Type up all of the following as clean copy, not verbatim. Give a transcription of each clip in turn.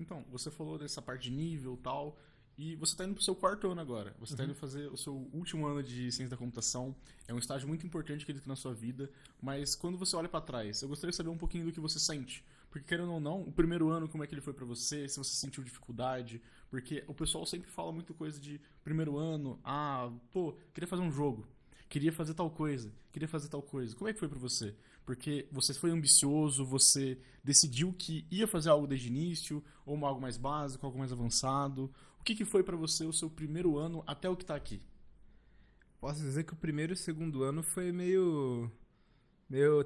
Então, você falou dessa parte de nível e tal, e você está indo pro seu quarto ano agora. Você está indo fazer o seu último ano de ciência da computação. É um estágio muito importante que ele tem na sua vida, mas quando você olha para trás, eu gostaria de saber um pouquinho do que você sente. Porque, querendo ou não, o primeiro ano, como é que ele foi para você, se você sentiu dificuldade, porque o pessoal sempre fala muito coisa de primeiro ano, pô, queria fazer um jogo, queria fazer tal coisa, queria fazer tal coisa. Como é que foi para você? Porque você foi ambicioso, você decidiu que ia fazer algo desde o início, ou algo mais básico, algo mais avançado. O que foi pra você o seu primeiro ano até o que tá aqui? Posso dizer que o primeiro e o segundo ano foi meio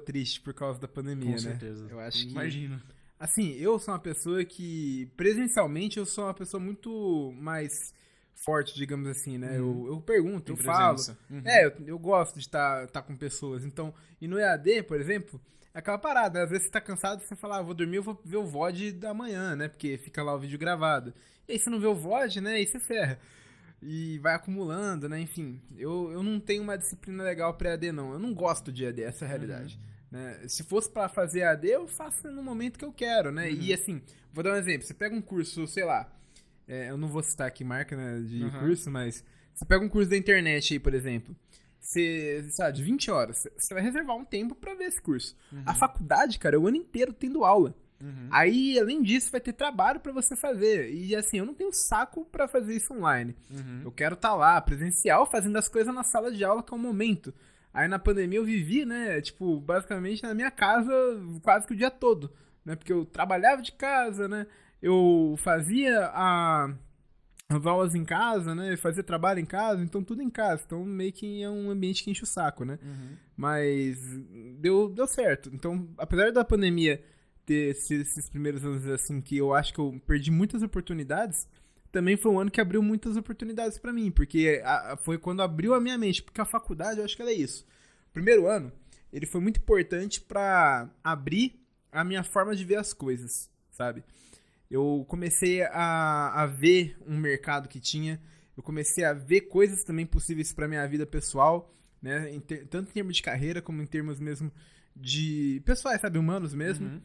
triste por causa da Com pandemia, né? certeza. Eu acho que, Imagino. assim, eu sou uma pessoa que, presencialmente, eu sou uma pessoa muito mais forte, digamos assim, né? Uhum. Eu pergunto, Tem eu falo. presença. Uhum. Eu gosto de estar com pessoas. Então, e no EAD, por exemplo, é aquela parada. Às vezes você tá cansado, você fala, vou dormir, eu vou ver o VOD da manhã, né? Porque fica lá o vídeo gravado. E aí você não vê o VOD, né? E você ferra. E vai acumulando, né? Enfim, eu não tenho uma disciplina legal pra EAD, não. Eu não gosto de EAD, essa é a Uhum. realidade. Né? Se fosse pra fazer EAD, eu faço no momento que eu quero, né? E Uhum. assim, vou dar um exemplo. Você pega um curso, sei lá, eu não vou citar aqui marca, né, de Uhum. curso, mas você pega um curso da internet aí, por exemplo. Você, sabe, de 20 horas, você vai reservar um tempo pra ver esse curso. A Uhum. faculdade, cara, é o ano inteiro tendo aula. Uhum. Aí, além disso, vai ter trabalho pra você fazer. E assim, eu não tenho saco pra fazer isso online. Uhum. Eu quero estar lá, presencial, fazendo as coisas na sala de aula, que é o momento. Aí na pandemia eu vivi, né, tipo, basicamente na minha casa quase que o dia todo, né? Porque eu trabalhava de casa, né? Eu fazia as aulas em casa, né? Fazia trabalho em casa, então tudo em casa. Então meio que é um ambiente que enche o saco, né? Uhum. Mas deu certo. Então, apesar da pandemia ter esses primeiros anos assim que eu acho que eu perdi muitas oportunidades, também foi um ano que abriu muitas oportunidades pra mim, porque foi quando abriu a minha mente, porque a faculdade eu acho que ela é isso. O primeiro ano, ele foi muito importante pra abrir a minha forma de ver as coisas, sabe? Eu comecei a ver um mercado que tinha, eu comecei a ver coisas também possíveis para minha vida pessoal, né? Tanto em termos de carreira como em termos mesmo de pessoais, sabe, humanos mesmo. Uhum.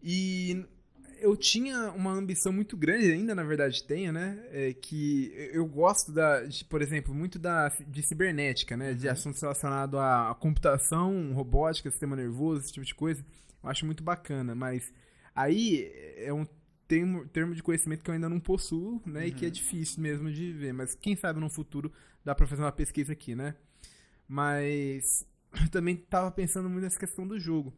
E eu tinha uma ambição muito grande, ainda na verdade tenho, né? Que eu gosto por exemplo, muito de cibernética, né? De Uhum. assuntos relacionados à computação, robótica, sistema nervoso, esse tipo de coisa. Eu acho muito bacana, mas aí é um termo de conhecimento que eu ainda não possuo, né? E que é Uhum. difícil mesmo de ver. Mas quem sabe no futuro dá pra fazer uma pesquisa aqui, né? Mas eu também tava pensando muito nessa questão do jogo.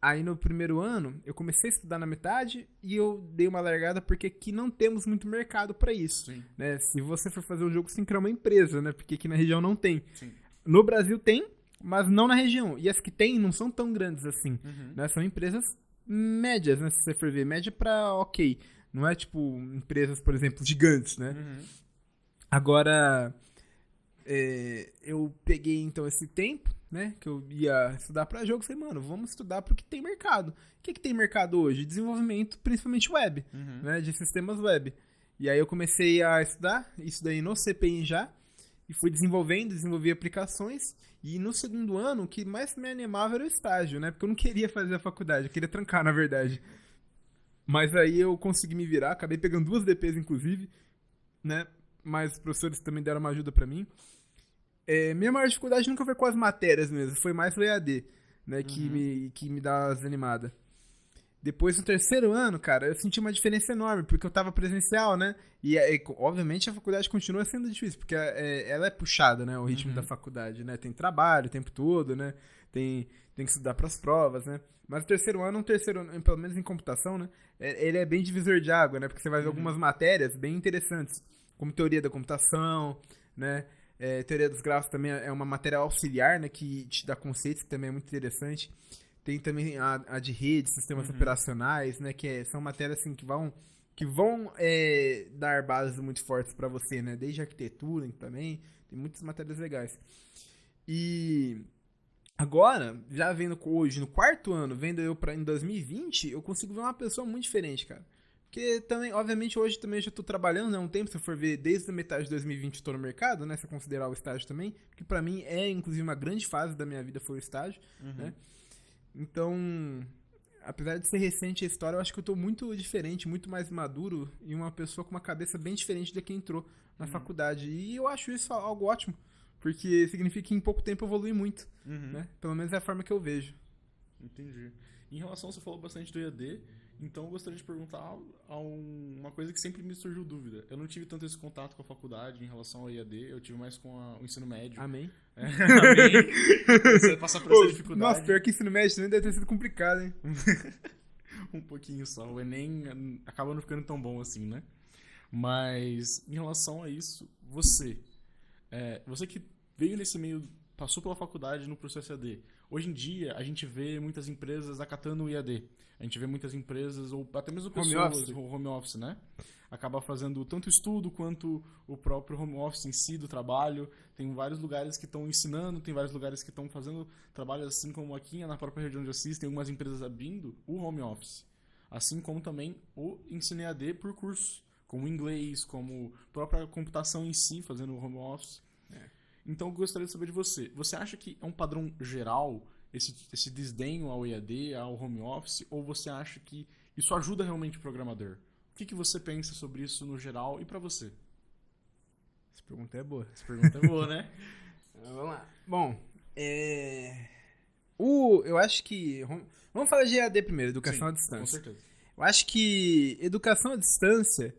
Aí no primeiro ano, eu comecei a estudar na metade e eu dei uma largada porque aqui não temos muito mercado para isso. Sim. Né? Se você for fazer um jogo, você tem que criar uma empresa, né? Porque aqui na região não tem. Sim. No Brasil tem, mas não na região. E as que tem não são tão grandes assim. Uhum. Né? São empresas médias, né? Se você for ver, média pra ok. Não é tipo empresas, por exemplo, gigantes, né? Uhum. Agora, eu peguei então esse tempo, né, que eu ia estudar para jogo, falei, mano, vamos estudar pro que tem mercado. O que tem mercado hoje? Desenvolvimento, principalmente web, Uhum. né, de sistemas web. E aí eu comecei a estudar isso daí no CPI já, e fui desenvolvi aplicações, e no segundo ano o que mais me animava era o estágio, né, porque eu não queria fazer a faculdade, eu queria trancar, na verdade. Mas aí eu consegui me virar, acabei pegando 2 DPs inclusive, né, mas os professores também deram uma ajuda para mim. Minha maior dificuldade nunca foi com as matérias mesmo, foi mais o EAD, né, Uhum. que me dá as animadas. Depois, no terceiro ano, cara, eu senti uma diferença enorme, porque eu tava presencial, né? Obviamente, a faculdade continua sendo difícil, porque ela é puxada, né? O ritmo da Uhum. faculdade, né? Tem trabalho o tempo todo, né? Tem que estudar pras provas, né? Mas o terceiro ano, pelo menos em computação, né? Ele é bem divisor de água, né? Porque você vai ver Uhum. algumas matérias bem interessantes, como teoria da computação, né? Teoria dos grafos também é uma matéria auxiliar, né? Que te dá conceitos, que também é muito interessante. Tem também a de rede, sistemas Uhum. operacionais, né? São matérias assim que vão dar bases muito fortes para você, né? Desde arquitetura também, tem muitas matérias legais. E agora, já vendo hoje, no quarto ano, vendo eu em 2020, eu consigo ver uma pessoa muito diferente, cara. Porque também, obviamente, hoje também eu já tô trabalhando, né? Um tempo, se eu for ver, desde a metade de 2020 eu tô no mercado, né? Se eu considerar o estágio também. Que pra mim inclusive, uma grande fase da minha vida foi o estágio, né? Uhum. Então, apesar de ser recente a história, eu acho que eu tô muito diferente, muito mais maduro e uma pessoa com uma cabeça bem diferente da quem entrou na faculdade. E eu acho isso algo ótimo, porque significa que em pouco tempo eu evolui muito, né? Pelo menos é a forma que eu vejo. Entendi. Em relação, você falou bastante do EAD, então eu gostaria de perguntar uma coisa que sempre me surgiu dúvida. Eu não tive tanto esse contato com a faculdade em relação ao EAD, eu tive mais com o ensino médio. Amém. Amém. Você vai passar por essa dificuldade. Nossa, pior que ensino médio também deve ter sido complicado, hein? Um pouquinho só. O Enem acaba não ficando tão bom assim, né? Mas, em relação a isso, você que veio nesse meio, passou pela faculdade no processo EAD, hoje em dia a gente vê muitas empresas acatando o EAD. A gente vê muitas empresas, ou até mesmo pessoas, home office, né? Acaba fazendo tanto estudo quanto o próprio home office em si do trabalho. Tem vários lugares que estão ensinando, tem vários lugares que estão fazendo trabalho assim como aqui na própria região onde eu assisto, tem algumas empresas abrindo o home office. Assim como também o ensino EAD por curso, como inglês, como própria computação em si, fazendo o home office. Então eu gostaria de saber de você. Você acha que é um padrão geral esse desdenho ao EAD, ao home office, ou você acha que isso ajuda realmente o programador? O que você pensa sobre isso no geral e pra você? Essa pergunta é boa. Essa pergunta é boa, né? Vamos lá. Bom, eu acho que... Vamos falar de EAD primeiro, educação à distância. Com certeza. Eu acho que educação à distância,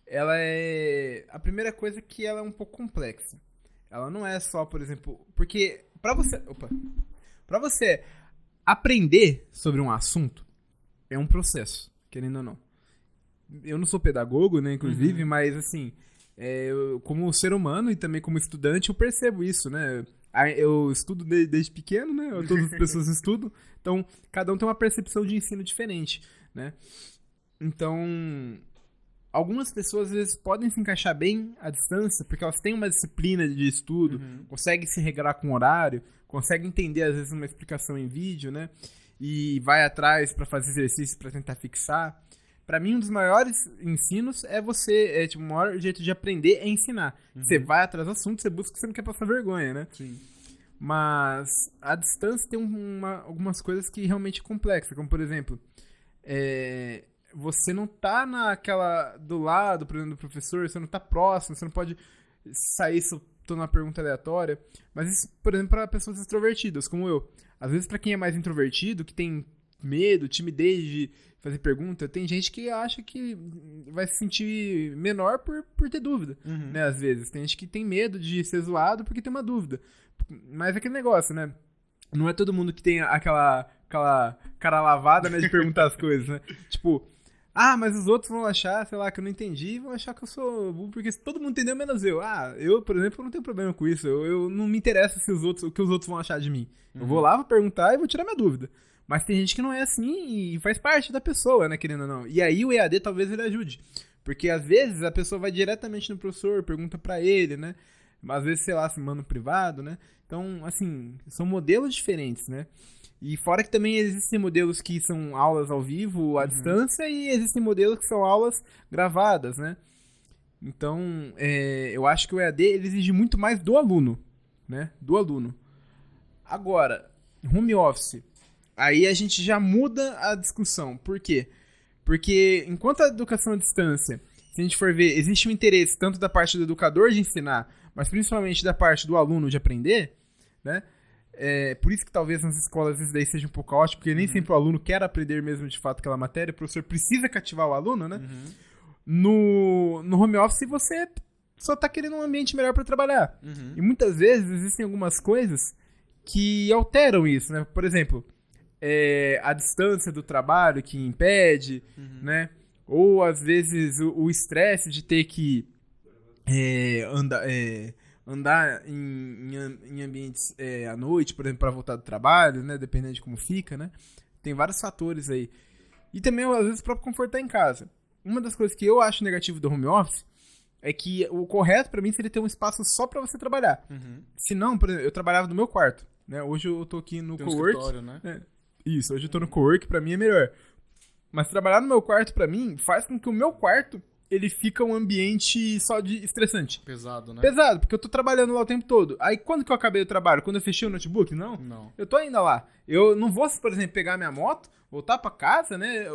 ela é... A primeira coisa é que ela é um pouco complexa. Ela não é só, por exemplo... Porque pra você aprender sobre um assunto, é um processo, querendo ou não. Eu não sou pedagogo, né, inclusive, mas, assim, eu, como ser humano e também como estudante, eu percebo isso, né? Eu estudo desde pequeno, né? Todas as pessoas estudam, então cada um tem uma percepção de ensino diferente, né? Então, algumas pessoas às vezes podem se encaixar bem à distância, porque elas têm uma disciplina de estudo, conseguem se regrar com horário, conseguem entender às vezes uma explicação em vídeo, né? E vai atrás para fazer exercício para tentar fixar. Para mim, um dos maiores ensinos o maior jeito de aprender é ensinar. Você vai atrás do assunto, você busca, você não quer passar vergonha, né? Sim. Mas a distância tem algumas coisas que realmente é complexa, como por exemplo, você não tá do lado, por exemplo, do professor, você não tá próximo, você não pode sair soltando uma pergunta aleatória. Mas isso, por exemplo, para pessoas extrovertidas, como eu. Às vezes, para quem é mais introvertido, que tem medo, timidez de fazer pergunta, tem gente que acha que vai se sentir menor por ter dúvida, né, às vezes. Tem gente que tem medo de ser zoado porque tem uma dúvida. Mas é aquele negócio, né? Não é todo mundo que tem aquela cara lavada, né, de perguntar as coisas, né? Tipo, mas os outros vão achar, sei lá, que eu não entendi e vão achar que eu sou burro, porque todo mundo entendeu menos eu. Eu, por exemplo, não tenho problema com isso. Eu não me interessa o que os outros vão achar de mim. Eu vou lá, vou perguntar e vou tirar minha dúvida. Mas tem gente que não é assim e faz parte da pessoa, né, querendo ou não. E aí o EAD talvez ele ajude. Porque às vezes a pessoa vai diretamente no professor, pergunta pra ele, né? Às vezes, sei lá, se manda no privado, né? Então, assim, são modelos diferentes, né? E fora que também existem modelos que são aulas ao vivo, à distância, e existem modelos que são aulas gravadas, né? Então, eu acho que o EAD ele exige muito mais do aluno, né? Do aluno. Agora, home office... Aí a gente já muda a discussão. Por quê? Porque enquanto a educação à distância, se a gente for ver, existe um interesse tanto da parte do educador de ensinar, mas principalmente da parte do aluno de aprender, né? Por isso que talvez nas escolas isso daí seja um pouco caótico, porque nem sempre o aluno quer aprender mesmo de fato aquela matéria, o professor precisa cativar o aluno, né? No home office você só tá querendo um ambiente melhor para trabalhar. E muitas vezes existem algumas coisas que alteram isso, né? Por exemplo... a distância do trabalho que impede, né? Ou às vezes o estresse de ter que andar em ambientes à noite, por exemplo, para voltar do trabalho, né? Dependendo de como fica, né? Tem vários fatores aí. E também, às vezes, o próprio conforto tá em casa. Uma das coisas que eu acho negativo do home office é que o correto para mim seria ter um espaço só para você trabalhar. Se não, por exemplo, eu trabalhava no meu quarto, né? Hoje eu tô aqui no cowork. Escritório, né? Isso, hoje eu tô no cowork, pra mim é melhor. Mas trabalhar no meu quarto, pra mim, faz com que o meu quarto ele fica um ambiente só de estressante. Pesado, né? Pesado, porque eu tô trabalhando lá o tempo todo. Aí quando que eu acabei o trabalho? Quando eu fechei o notebook? Não. Não. Eu tô ainda lá. Eu não vou, por exemplo, pegar minha moto, voltar pra casa, né?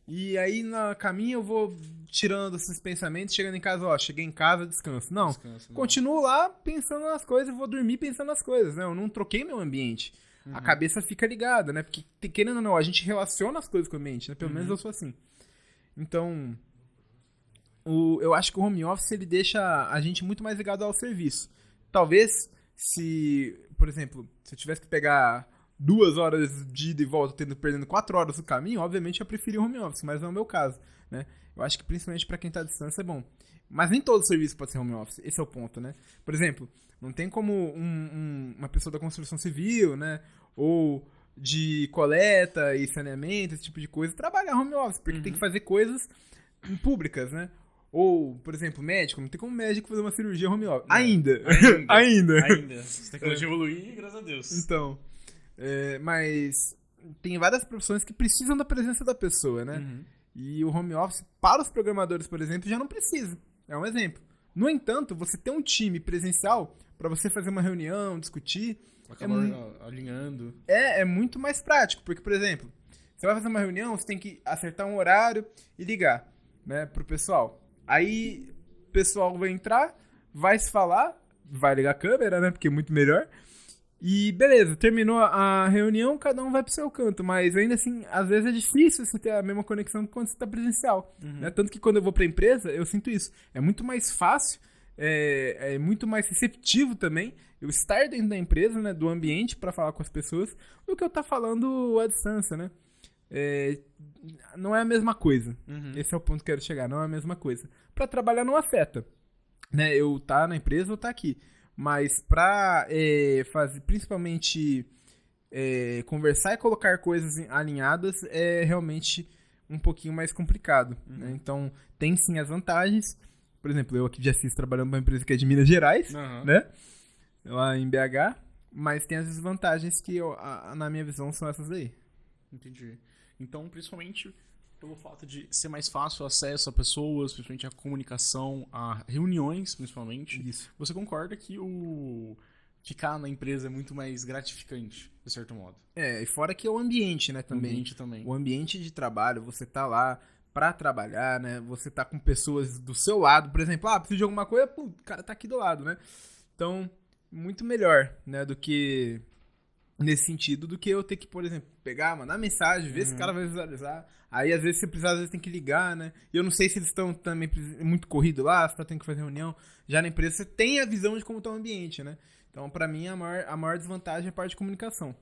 E aí no caminho eu vou tirando esses pensamentos, chegando em casa, ó, cheguei em casa, descanso. Não. Descanso, não. Continuo lá pensando nas coisas, vou dormir pensando nas coisas, né? Eu não troquei meu ambiente. A cabeça fica ligada, né? Porque, querendo ou não, a gente relaciona as coisas com o ambiente, né? Pelo menos eu sou assim. Então, eu acho que o home office, ele deixa a gente muito mais ligado ao serviço. Talvez, se, por exemplo, se eu tivesse que pegar 2 horas de ida e volta, perdendo 4 horas no caminho, obviamente eu preferia o home office, mas não é o meu caso, né? Eu acho que principalmente para quem tá à distância é bom. Mas nem todo serviço pode ser home office, esse é o ponto, né? Por exemplo, não tem como uma pessoa da construção civil, né? Ou de coleta e saneamento, esse tipo de coisa, trabalhar home office, porque tem que fazer coisas públicas, né? Ou, por exemplo, médico, não tem como médico fazer uma cirurgia home office. Ainda. Ainda. Essa tecnologia evoluir, graças a Deus. Então, mas tem várias profissões que precisam da presença da pessoa, né? E o home office, para os programadores, por exemplo, já não precisa. É um exemplo. No entanto, você ter um time presencial para você fazer uma reunião, discutir... Acabar alinhando. É muito mais prático, porque, por exemplo, você vai fazer uma reunião, você tem que acertar um horário e ligar, né, pro pessoal. Aí, o pessoal vai entrar, vai se falar, vai ligar a câmera, né, porque é muito melhor. E beleza, terminou a reunião, cada um vai pro seu canto, mas ainda assim, às vezes é difícil você ter a mesma conexão quando você tá presencial, né? Tanto que quando eu vou pra empresa, eu sinto isso. É muito mais fácil, é muito mais receptivo também eu estar dentro da empresa, né, do ambiente para falar com as pessoas, do que eu estar falando à distância, né? Não é a mesma coisa. Esse é o ponto que eu quero chegar, não é a mesma coisa. Para trabalhar não afeta, né? Eu tá na empresa ou tá aqui. Mas pra fazer, principalmente conversar e colocar coisas alinhadas é realmente um pouquinho mais complicado, né? Então, tem sim as vantagens. Por exemplo, eu aqui de Assis trabalhando para uma empresa que é de Minas Gerais, né? Lá em BH. Mas tem as desvantagens que, na minha visão, são essas aí. Entendi. Então, principalmente pelo fato de ser mais fácil o acesso a pessoas, principalmente a comunicação, a reuniões, principalmente. Isso. Você concorda que o ficar na empresa é muito mais gratificante, de certo modo? E fora que é o ambiente, né, também. O ambiente também. O ambiente de trabalho, você tá lá pra trabalhar, né, você tá com pessoas do seu lado, por exemplo, precisa de alguma coisa, pô, o cara tá aqui do lado, né. Então, muito melhor, né, do que... Nesse sentido, do que eu ter que, por exemplo, pegar, mandar mensagem, ver se o cara vai visualizar. Aí, às vezes, se precisar, às vezes tem que ligar, né? E eu não sei se eles estão também muito corrido lá, se tá tendo que fazer reunião. Já na empresa, você tem a visão de como tá o ambiente, né? Então, pra mim, a maior desvantagem é a parte de comunicação.